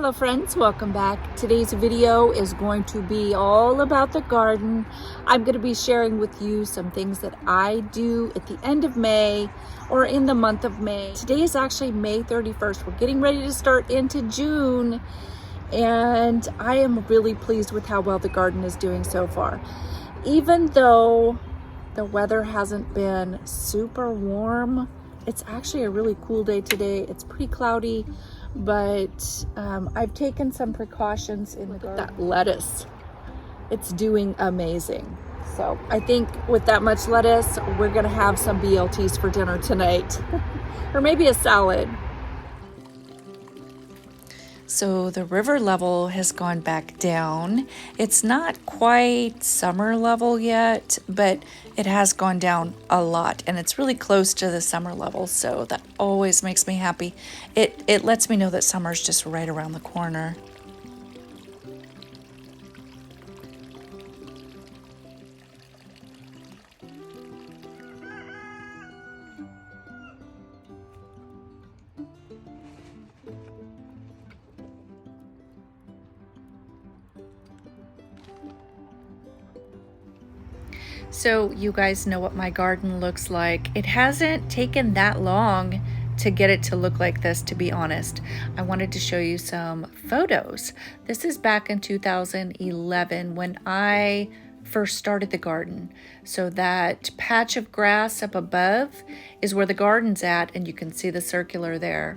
Hello friends, welcome back. Today's video is going to be all about the garden. I'm going to be sharing with you some things that I do at the end of May or in the month of May. Today is actually May 31st. We're getting ready to start into June, and I am really pleased with how well the garden is doing so far. Even though the weather hasn't been super warm, it's actually a really cool day today. It's pretty cloudy, but I've taken some precautions in the garden. That lettuce, it's doing amazing. So I think with that much lettuce, we're gonna have some BLTs for dinner tonight, or maybe a salad. So the river level has gone back down. It's not quite summer level yet, but it has gone down a lot, and it's really close to the summer level, so that always makes me happy. It lets me know that summer's just right around the corner. So you guys know what my garden looks like. It hasn't taken that long to get it to look like this, to be honest. I wanted to show you some photos. This is back in 2011 when I first started the garden. So that patch of grass up above is where the garden's at, and you can see the circular there.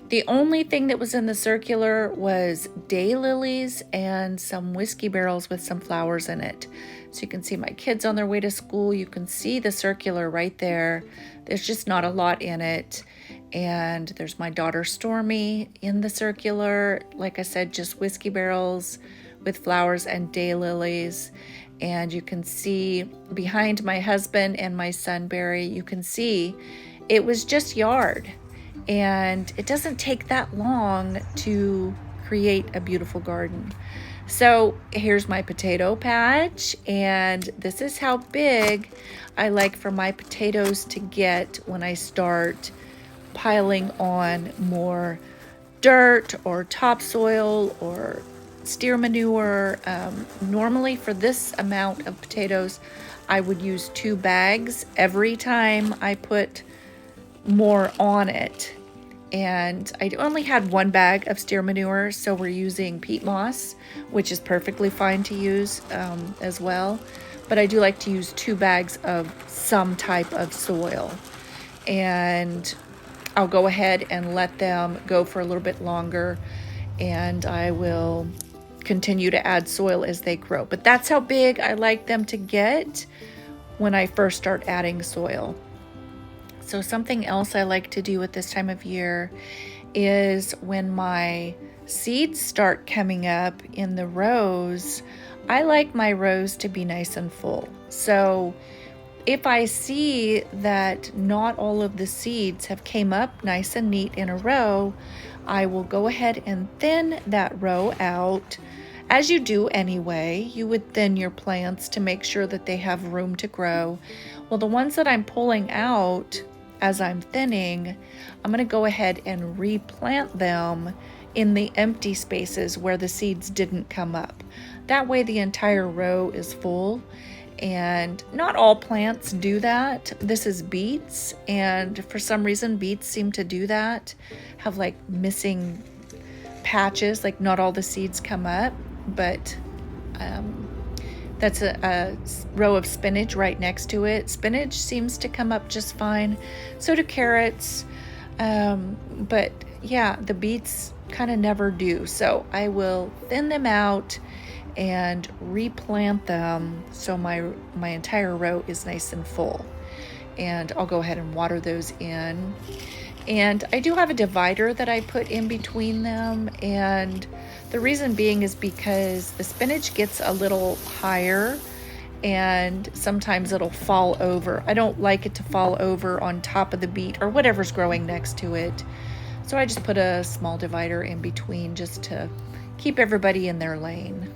The only thing that was in the circular was daylilies and some whiskey barrels with some flowers in it. So you can see my kids on their way to school. You can see the circular right there. There's just not a lot in it. And there's my daughter Stormy in the circular. Like I said, just whiskey barrels with flowers and daylilies. And you can see behind my husband and my son Barry, you can see it was just yard. And it doesn't take that long to create a beautiful garden. So here's my potato patch, and this is how big I like for my potatoes to get when I start piling on more dirt or topsoil or steer manure. Normally for this amount of potatoes, I would use 2 bags every time I put more on it. And I only had 1 bag of steer manure, so we're using peat moss, which is perfectly fine to use as well. But I do like to use 2 bags of some type of soil. And I'll go ahead and let them go for a little bit longer, and I will continue to add soil as they grow. But that's how big I like them to get when I first start adding soil. So something else I like to do at this time of year is when my seeds start coming up in the rows, I like my rows to be nice and full. So if I see that not all of the seeds have came up nice and neat in a row, I will go ahead and thin that row out. As you do anyway, you would thin your plants to make sure that they have room to grow. Well, the ones that I'm pulling out as I'm thinning, I'm going to go ahead and replant them in the empty spaces where the seeds didn't come up. That way the entire row is full, and not all plants do that. This is beets, and for some reason beets seem to do that, have like missing patches, like not all the seeds come up, but that's a row of spinach right next to it. Spinach seems to come up just fine. So do carrots. But yeah, the beets kind of never do. So I will thin them out and replant them so my entire row is nice and full. And I'll go ahead and water those in. And I do have a divider that I put in between them, and the reason being is because the spinach gets a little higher and sometimes it'll fall over. I don't like it to fall over on top of the beet or whatever's growing next to it. So I just put a small divider in between just to keep everybody in their lane.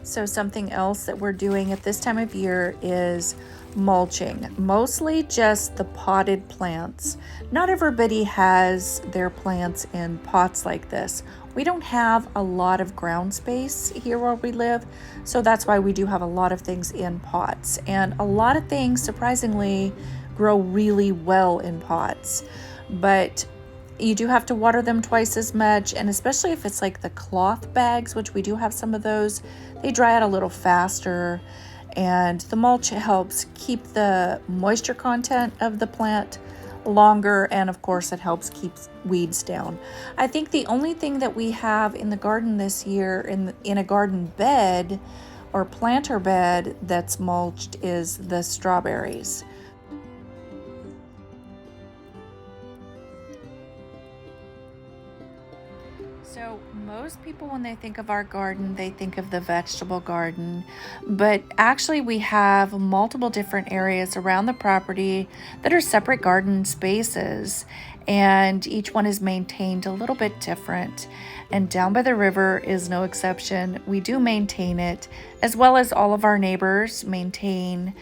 So something else that we're doing at this time of year is mulching, mostly just the potted plants. Not everybody has their plants in pots like this. We don't have a lot of ground space here where we live, so that's why we do have a lot of things in pots. And a lot of things, surprisingly, grow really well in pots. But you do have to water them twice as much, and especially if it's like the cloth bags, which we do have some of those, they dry out a little faster, and the mulch helps keep the moisture content of the plant longer, and of course it helps keep weeds down. I think the only thing that we have in the garden this year in a garden bed or planter bed that's mulched is the strawberries. So most people, when they think of our garden, they think of the vegetable garden, but actually we have multiple different areas around the property that are separate garden spaces, and each one is maintained a little bit different. And down by the river is no exception. We do maintain it, as well as all of our neighbors maintain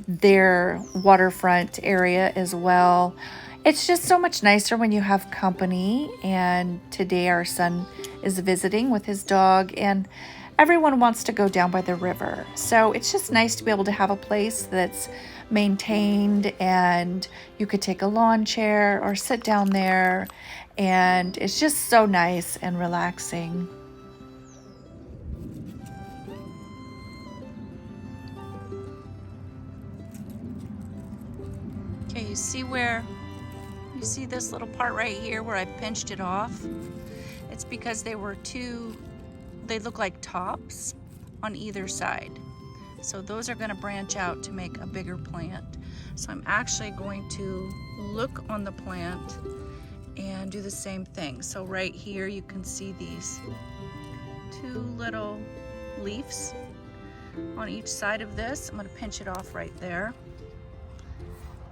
their waterfront area as well. It's just so much nicer when you have company, and today our son is visiting with his dog, and everyone wants to go down by the river. So it's just nice to be able to have a place that's maintained, and you could take a lawn chair or sit down there, and it's just so nice and relaxing. Okay, you see this little part right here where I pinched it off? It's because they look like tops on either side. So those are gonna branch out to make a bigger plant. So I'm actually going to look on the plant and do the same thing. So right here you can see these two little leaves on each side of this. I'm gonna pinch it off right there.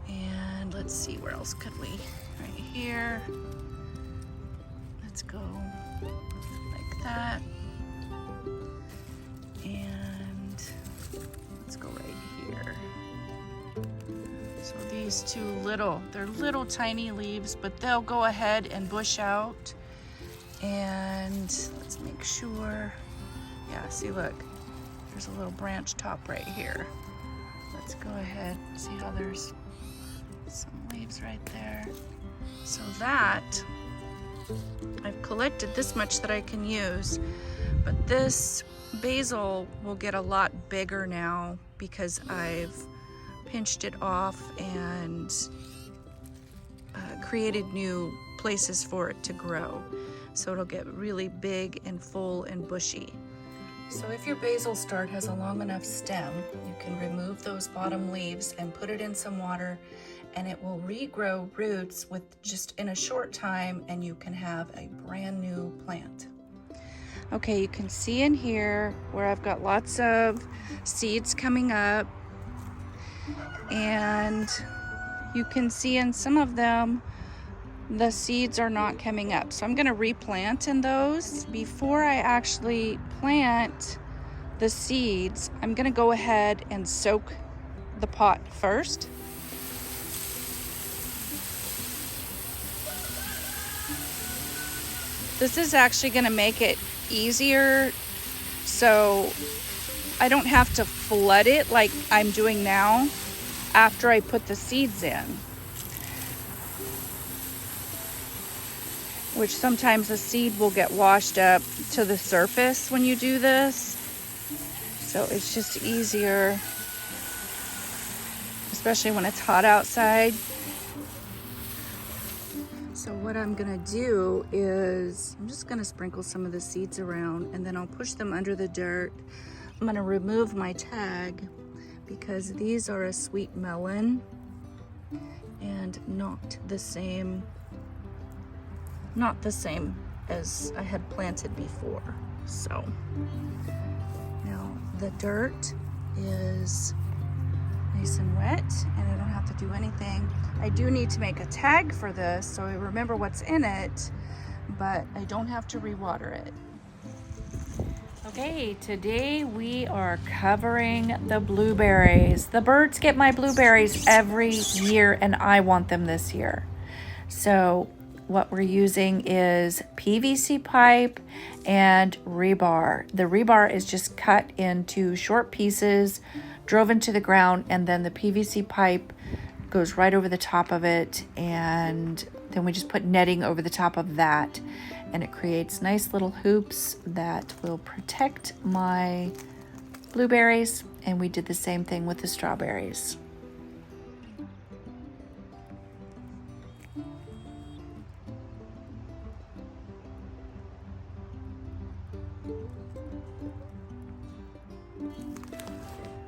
And let's see, where else could we? Right here. Let's go like that. And let's go right here. So these two they're little tiny leaves, but they'll go ahead and bush out. And let's make sure. Yeah, see, look, there's a little branch top right here. Let's go ahead, see how there's some leaves right there. So that, I've collected this much that I can use, but this basil will get a lot bigger now because I've pinched it off and created new places for it to grow. So it'll get really big and full and bushy. So if your basil start has a long enough stem, you can remove those bottom leaves and put it in some water, and it will regrow roots with just in a short time, and you can have a brand new plant. Okay, you can see in here where I've got lots of seeds coming up, and you can see in some of them the seeds are not coming up. So I'm gonna replant in those. Before I actually plant the seeds, I'm gonna go ahead and soak the pot first. This is actually gonna make it easier, so I don't have to flood it like I'm doing now after I put the seeds in. Which sometimes the seed will get washed up to the surface when you do this. So it's just easier, especially when it's hot outside. So what I'm gonna do is, I'm just gonna sprinkle some of the seeds around, and then I'll push them under the dirt. I'm gonna remove my tag because these are a sweet melon and not the same as I had planted before. So now the dirt is nice and wet, and I don't have to do anything. I do need to make a tag for this so I remember what's in it, but I don't have to rewater it. Okay, today we are covering the blueberries. The birds get my blueberries every year and I want them this year. So what we're using is PVC pipe and rebar. The rebar is just cut into short pieces, drove into the ground, and then the PVC pipe goes right over the top of it, and then we just put netting over the top of that, and it creates nice little hoops that will protect my blueberries. And we did the same thing with the strawberries.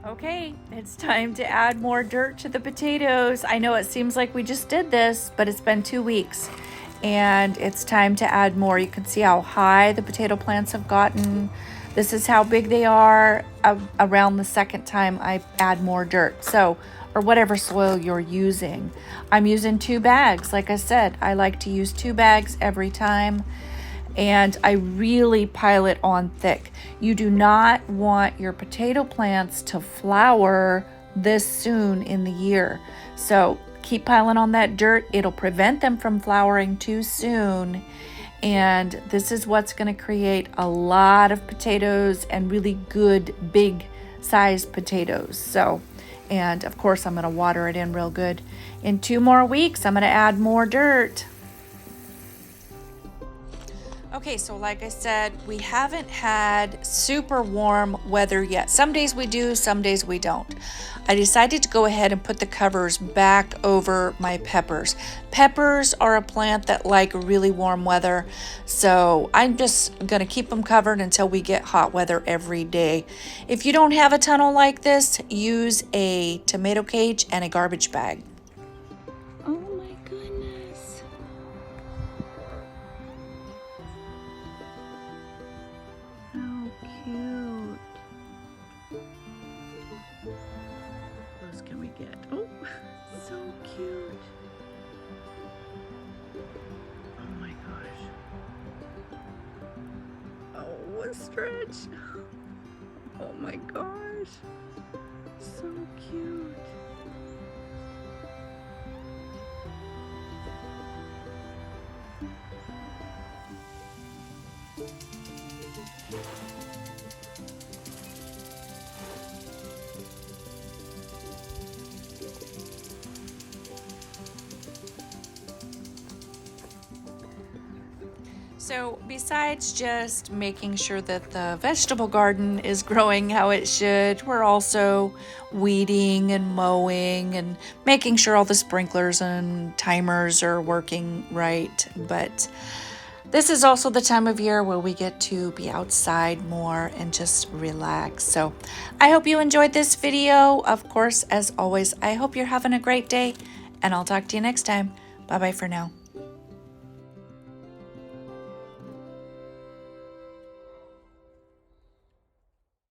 Okay, it's time to add more dirt to the potatoes. I know it seems like we just did this, but it's been 2 weeks and it's time to add more. You can see how high the potato plants have gotten. This is how big they are around the second time I add more dirt. So, or whatever soil you're using. I'm using 2 bags. Like I said, I like to use 2 bags every time. And I really pile it on thick. You do not want your potato plants to flower this soon in the year. So keep piling on that dirt. It'll prevent them from flowering too soon. And this is what's going to create a lot of potatoes and really good big sized potatoes. So, and of course I'm going to water it in real good. In 2 more weeks, I'm going to add more dirt. Okay, so like I said, we haven't had super warm weather yet. Some days we do, some days we don't. I decided to go ahead and put the covers back over my peppers. Peppers are a plant that like really warm weather, so I'm just gonna keep them covered until we get hot weather every day. If you don't have a tunnel like this, use a tomato cage and a garbage bag. Oh my goodness. How cute. Those can we get? Oh, so cute. Oh my gosh. Oh, a stretch. Oh my gosh. So cute. So besides just making sure that the vegetable garden is growing how it should, we're also weeding and mowing and making sure all the sprinklers and timers are working right. But this is also the time of year where we get to be outside more and just relax. So I hope you enjoyed this video. Of course, as always, I hope you're having a great day, and I'll talk to you next time. Bye-bye for now.